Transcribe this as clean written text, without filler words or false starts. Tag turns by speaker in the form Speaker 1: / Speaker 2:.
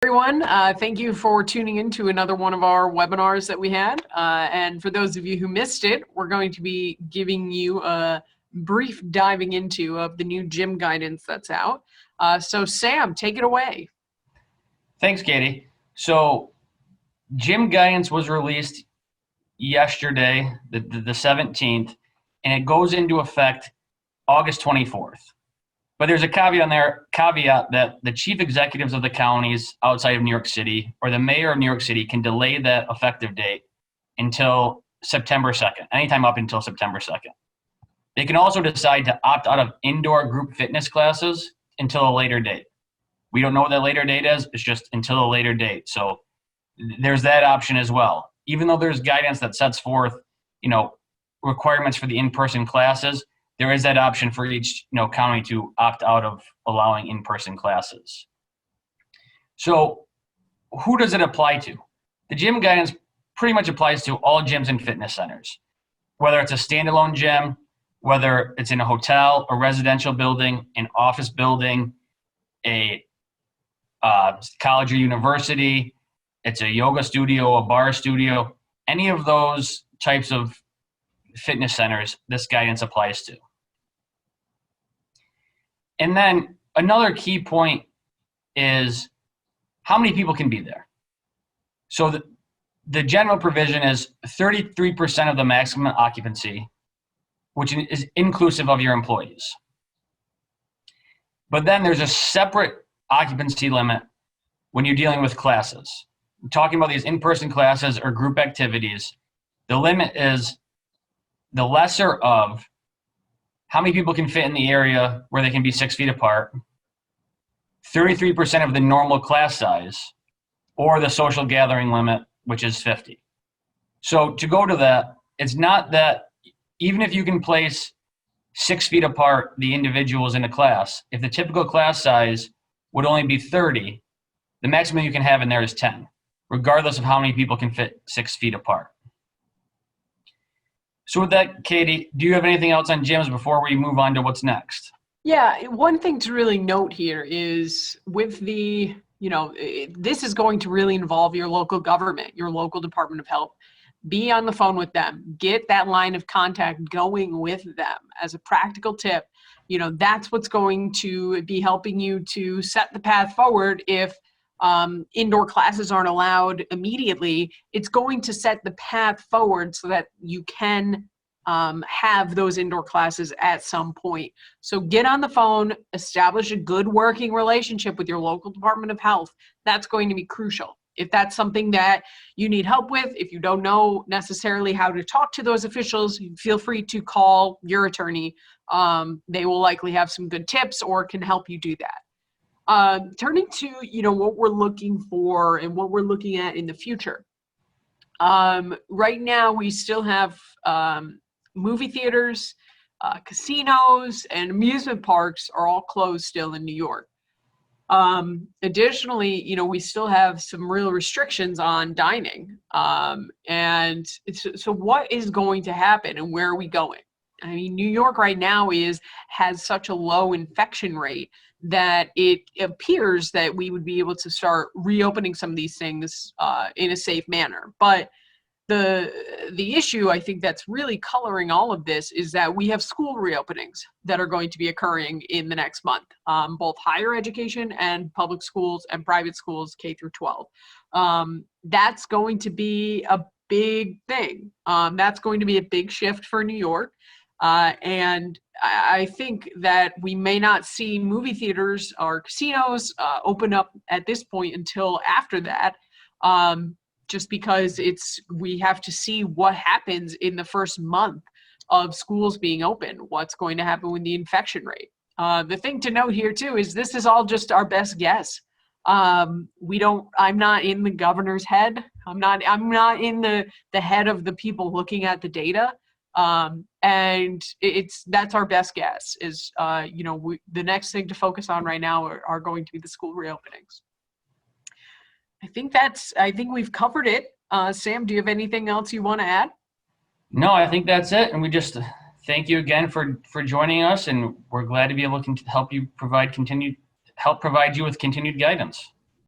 Speaker 1: Everyone, thank you for tuning in to another one of our webinars that we had. And for those of you who missed it, we're going to be giving you a brief diving into of the new gym guidance that's out. So Sam, take it away.
Speaker 2: Thanks, Katie. So gym guidance was released yesterday, the 17th, and it goes into effect August 24th. But there's a caveat that the chief executives of the counties outside of New York City or the mayor of New York City can delay that effective date until September 2nd, anytime up until September 2nd. They can also decide to opt out of indoor group fitness classes until a later date. We don't know what that later date is. It's just until a later date. So there's that option as well. Even though there's guidance that sets forth, requirements for the in-person classes, there is that option for each county to opt out of allowing in-person classes. So who does it apply to? The gym guidance pretty much applies to all gyms and fitness centers, whether it's a standalone gym, whether it's in a hotel, a residential building, an office building, a college or university, it's a yoga studio, a bar studio, any of those types of fitness centers, this guidance applies to. And then another key point is how many people can be there. So the general provision is 33% of the maximum occupancy, which is inclusive of your employees. But then there's a separate occupancy limit when you're dealing with classes. We're talking about these in-person classes or group activities. The limit is the lesser of how many people can fit in the area where they can be 6 feet apart, 33% of the normal class size, or the social gathering limit, which is 50. So to go to that, it's not that even if you can place 6 feet apart the individuals in a class, if the typical class size would only be 30, the maximum you can have in there is 10, regardless of how many people can fit 6 feet apart. So with that, Katie, do you have anything else on gyms before we move on to what's next?
Speaker 1: Yeah, one thing to really note here is with the, this is going to really involve your local government, your local Department of Health. Be on the phone with them. Get that line of contact going with them. As a practical tip, that's what's going to be helping you to set the path forward. If indoor classes aren't allowed immediately, it's going to set the path forward so that you can have those indoor classes at some point. So get on the phone, establish a good working relationship with your local Department of Health. That's going to be crucial. If that's something that you need help with, if you don't know necessarily how to talk to those officials, feel free to call your attorney. They will likely have some good tips or can help you do that. Turning to, what we're looking for and what we're looking at in the future. Right now, we still have movie theaters, casinos, and amusement parks are all closed still in New York. Additionally, we still have some real restrictions on dining. And so what is going to happen and where are we going? I mean, New York right now has such a low infection rate that it appears that we would be able to start reopening some of these things in a safe manner. But the issue I think that's really coloring all of this is that we have school reopenings that are going to be occurring in the next month, both higher education and public schools and private schools, K through 12. That's going to be a big thing. That's going to be a big shift for New York. And I think that we may not see movie theaters or casinos open up at this point until after that, just because we have to see what happens in the first month of schools being open, what's going to happen with the infection rate. The thing to note here too is this is all just our best guess. I'm not in the governor's head. I'm not in the head of the people looking at the data. And that's our best guess is, the next thing to focus on right now are going to be the school reopenings. I think we've covered it. Sam, do you have anything else you want to add?
Speaker 2: No, I think that's it. And we just thank you again for joining us, and we're glad to be able to help provide you with continued guidance.